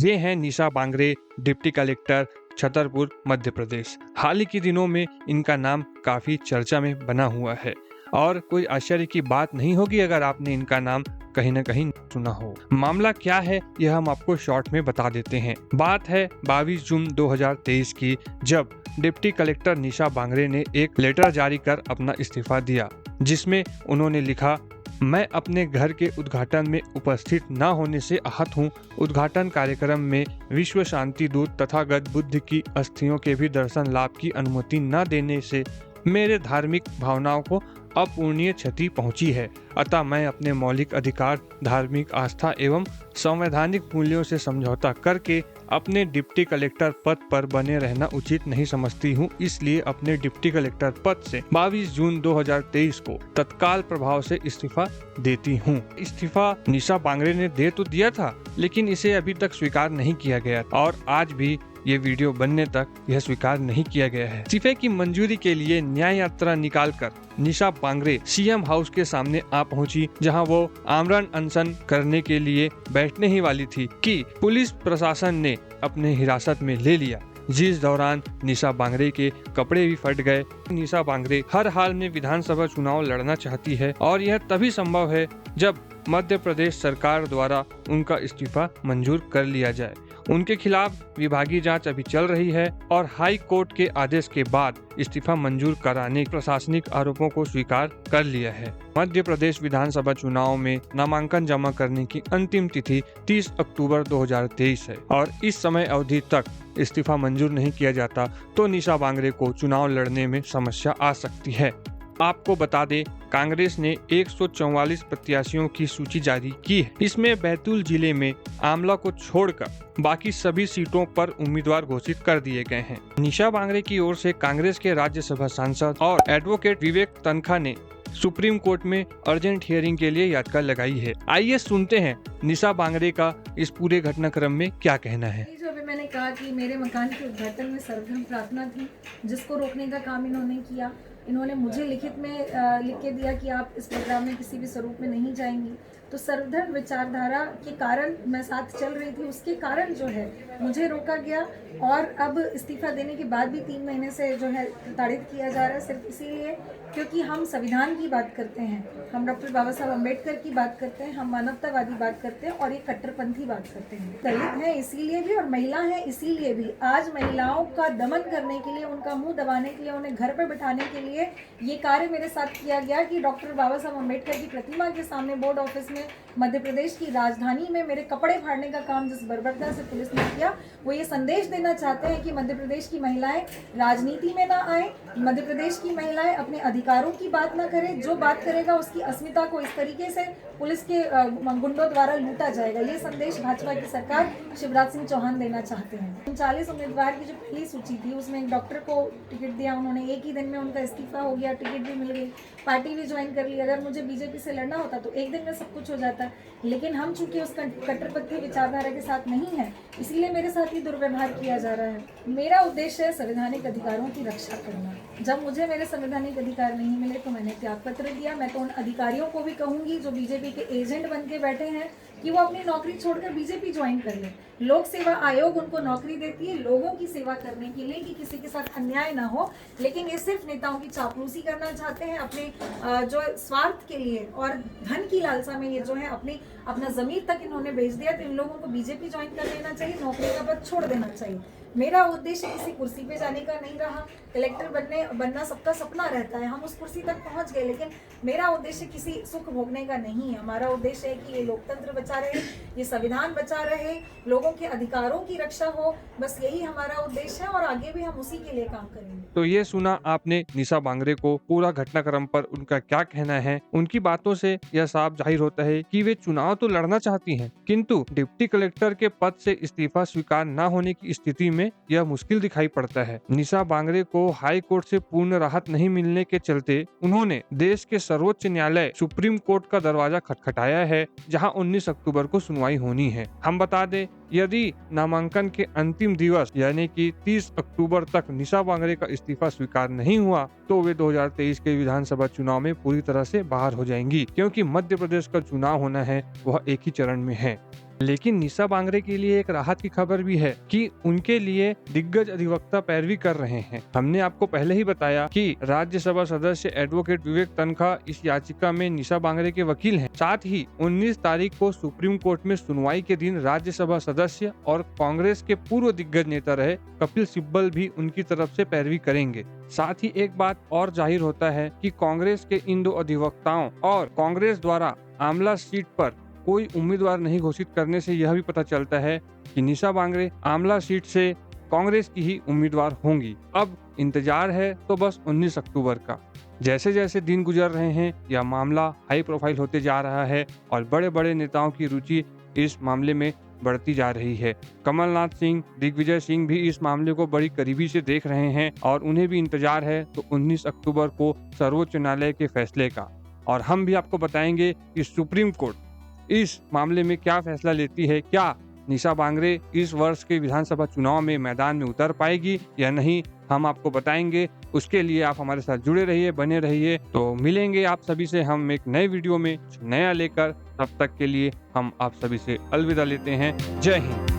ये हैं निशा Bangre, deputy collector, Chhatarpur, Madhya Pradesh. हाल ही के दिनों में इनका नाम काफी चर्चा में बना हुआ है और कोई आश्चर्य की बात नहीं होगी अगर आपने इनका नाम कहीं न कहीं सुना हो। मामला क्या है यह हम आपको शॉर्ट में बता देते हैं। बात है 22 जून 2023 की, जब डिप्टी कलेक्टर निशा बांगरे ने एक लेटर जारी कर अपना इस्तीफा दिया, जिसमें उन्होंने लिखा, मैं अपने घर के उद्घाटन में उपस्थित न होने से आहत हूँ। उद्घाटन कार्यक्रम में विश्व शांति दूत तथागत बुद्ध की अस्थियों के भी दर्शन लाभ की अनुमति न देने से मेरे धार्मिक भावनाओं को अपूरणीय क्षति पहुंची है। अतः मैं अपने मौलिक अधिकार, धार्मिक आस्था एवं संवैधानिक मूल्यों से समझौता करके अपने डिप्टी कलेक्टर पद पर बने रहना उचित नहीं समझती हूँ। इसलिए अपने डिप्टी कलेक्टर पद से 22 जून 2023 को तत्काल प्रभाव से इस्तीफा देती हूँ। इस्तीफा निशा बांगरे ने दे तो दिया था, लेकिन इसे अभी तक स्वीकार नहीं किया गया और आज भी ये वीडियो बनने तक यह स्वीकार नहीं किया गया है। इस्तीफे की मंजूरी के लिए न्याय यात्रा निकालकर निशा बांगरे सीएम हाउस के सामने आ पहुंची, जहां वो आमरण अनशन करने के लिए बैठने ही वाली थी कि पुलिस प्रशासन ने अपने हिरासत में ले लिया, जिस दौरान निशा बांगरे के कपड़े भी फट गए। निशा बांगरे हर हाल में विधानसभा चुनाव लड़ना चाहती है और यह तभी संभव है जब मध्य प्रदेश सरकार द्वारा उनका इस्तीफा मंजूर कर लिया जाए। उनके खिलाफ विभागीय जांच अभी चल रही है और हाई कोर्ट के आदेश के बाद इस्तीफा मंजूर कराने प्रशासनिक आरोपों को स्वीकार कर लिया है। मध्य प्रदेश विधानसभा चुनाव में नामांकन जमा करने की अंतिम तिथि 30 अक्टूबर 2023 है और इस समय अवधि तक इस्तीफा मंजूर नहीं किया जाता तो निशा बांगरे को चुनाव लड़ने में समस्या आ सकती है। आपको बता दें, कांग्रेस ने 144 प्रत्याशियों की सूची जारी की है। इसमें बैतूल जिले में आमला को छोड़कर बाकी सभी सीटों पर उम्मीदवार घोषित कर दिए गए हैं। निशा बांगरे की ओर से कांग्रेस के राज्यसभा सांसद और एडवोकेट विवेक तनखा ने सुप्रीम कोर्ट में अर्जेंट हियरिंग के लिए याचिका लगाई है। आइए सुनते हैं निशा बांगरे का इस पूरे घटनाक्रम में क्या कहना है। मैंने कहा कि मेरे मकान के उद्घाटन में सर्वधर्म प्रार्थना थी, जिसको रोकने का काम इन्होंने किया। इन्होंने मुझे लिखित में लिख के दिया कि आप इस प्रोग्राम में किसी भी स्वरूप में नहीं जाएंगी। तो सर्वधर्म विचारधारा के कारण मैं साथ चल रही थी, उसके कारण जो है मुझे रोका गया और अब इस्तीफा देने के बाद भी 3 महीने से जो है प्रताड़ित किया जा रहा है, सिर्फ इसीलिए क्योंकि हम संविधान की बात करते हैं, हम डॉक्टर बाबा साहब अम्बेडकर की बात करते हैं, हम मानवतावादी बात करते हैं और ये कट्टरपंथी बात करते हैं। दलित हैं इसीलिए भी और महिला हैं इसीलिए भी। आज महिलाओं का दमन करने के लिए, उनका मुंह दबाने के लिए, उन्हें घर पर बैठाने के लिए ये कार्य मेरे साथ किया गया कि डॉक्टर बाबा साहब अम्बेडकर की प्रतिमा के सामने बोर्ड ऑफिस में मध्य प्रदेश की राजधानी में मेरे कपड़े फाड़ने का काम जिस बर्बरता से पुलिस ने किया, वो ये संदेश देना चाहते हैं कि मध्य प्रदेश की महिलाएं राजनीति में ना आए, मध्य प्रदेश की महिलाएं अपने अधिकारों की बात ना करें, जो बात करेगा उसकी अस्मिता को इस तरीके से पुलिस के गुंडों द्वारा लूटा जाएगा। ये संदेश भाजपा की सरकार शिवराज सिंह चौहान देना चाहते हैं। 39 उम्मीदवार की जो पहली सूची थी उसमें एक डॉक्टर को टिकट दिया, उन्होंने एक ही दिन में उनका इस्तीफा हो गया, टिकट भी मिल गई, पार्टी भी ज्वाइन कर ली। अगर मुझे बीजेपी से लड़ना होता तो एक दिन में सब कुछ हो जाता, लेकिन हम चूंकि उस कट्टरपंथी विचारधारा के साथ नहीं है, इसलिए मेरे साथ ही दुर्व्यवहार किया जा रहा है। मेरा उद्देश्य है संवैधानिक अधिकारों की रक्षा करना। जब मुझे मेरे संवैधानिक अधिकार नहीं मिले तो मैंने त्याग पत्र दिया। मैं तो उन अधिकारियों को भी कहूंगी जो बीजेपी के एजेंट बन के बैठे हैं कि वो अपनी नौकरी छोड़कर बीजेपी ज्वाइन कर ले। लोक सेवा आयोग उनको नौकरी देती है लोगों की सेवा करने के लिए कि किसी के साथ अन्याय ना हो, लेकिन ये सिर्फ नेताओं की चापलूसी करना चाहते हैं अपने जो स्वार्थ के लिए और धन की लालसा में। ये जो है अपना जमीर तक इन्होंने बेच दिया। तो इन लोगों को बीजेपी ज्वाइन कर लेना चाहिए, नौकरी का पद छोड़ देना चाहिए। मेरा उद्देश्य किसी कुर्सी पे जाने का नहीं रहा। कलेक्टर बनना सबका सपना रहता है, हम उस कुर्सी तक पहुंच गए, लेकिन मेरा उद्देश्य किसी सुख भोगने का नहीं है। हमारा उद्देश्य है कि ये लोकतंत्र बचा रहे, ये संविधान बचा रहे, लोगों के अधिकारों की रक्षा हो, बस यही हमारा उद्देश्य है और आगे भी हम उसी के लिए काम करेंगे। तो ये सुना आपने निशा बांगरे को, पूरा घटनाक्रम पर उनका क्या कहना है। उनकी बातों से यह साफ जाहिर होता है कि वे चुनाव तो लड़ना चाहती हैं, किंतु डिप्टी कलेक्टर के पद से इस्तीफा स्वीकार न होने की स्थिति में यह मुश्किल दिखाई पड़ता है। निशा बांगरे को हाई कोर्ट से पूर्ण राहत नहीं मिलने के चलते उन्होंने देश के सर्वोच्च न्यायालय सुप्रीम कोर्ट का दरवाजा खटखटाया है, जहां 19 अक्टूबर को सुनवाई होनी है। हम बता दें, यदि नामांकन के अंतिम दिवस यानी कि 30 अक्टूबर तक निशा बांगरे का इस्तीफा स्वीकार नहीं हुआ तो वे 2023 के विधानसभा चुनाव में पूरी तरह से बाहर हो जाएंगी, क्योंकि मध्य प्रदेश का चुनाव होना है वह एक ही चरण में है। लेकिन निशा बांगरे के लिए एक राहत की खबर भी है कि उनके लिए दिग्गज अधिवक्ता पैरवी कर रहे हैं। हमने आपको पहले ही बताया कि राज्यसभा सदस्य एडवोकेट विवेक तनखा इस याचिका में निशा बांगरे के वकील हैं। साथ ही 19 तारीख को सुप्रीम कोर्ट में सुनवाई के दिन राज्यसभा सदस्य और कांग्रेस के पूर्व दिग्गज नेता रहे कपिल सिब्बल भी उनकी तरफ से पैरवी करेंगे। साथ ही एक बात और जाहिर होता है कि कांग्रेस के इन दो अधिवक्ताओं और कांग्रेस द्वारा आमला सीट पर कोई उम्मीदवार नहीं घोषित करने से यह भी पता चलता है कि निशा बांगरे आमला सीट से कांग्रेस की ही उम्मीदवार होंगी। अब इंतजार है तो बस 19 अक्टूबर का। जैसे जैसे दिन गुजर रहे हैं यह मामला हाई प्रोफाइल होते जा रहा है और बड़े बड़े नेताओं की रुचि इस मामले में बढ़ती जा रही है। कमलनाथ सिंह, दिग्विजय सिंह भी इस मामले को बड़ी करीबी से देख रहे हैं और उन्हें भी इंतजार है तो 19 अक्टूबर को सर्वोच्च न्यायालय के फैसले का। और हम भी आपको बताएंगे कि सुप्रीम कोर्ट इस मामले में क्या फैसला लेती है। क्या निशा बांगरे इस वर्ष के विधानसभा चुनाव में मैदान में उतर पाएगी या नहीं, हम आपको बताएंगे। उसके लिए आप हमारे साथ जुड़े रहिए, बने रहिए। तो मिलेंगे आप सभी से हम एक नए वीडियो में नया लेकर। तब तक के लिए हम आप सभी से अलविदा लेते हैं। जय हिंद।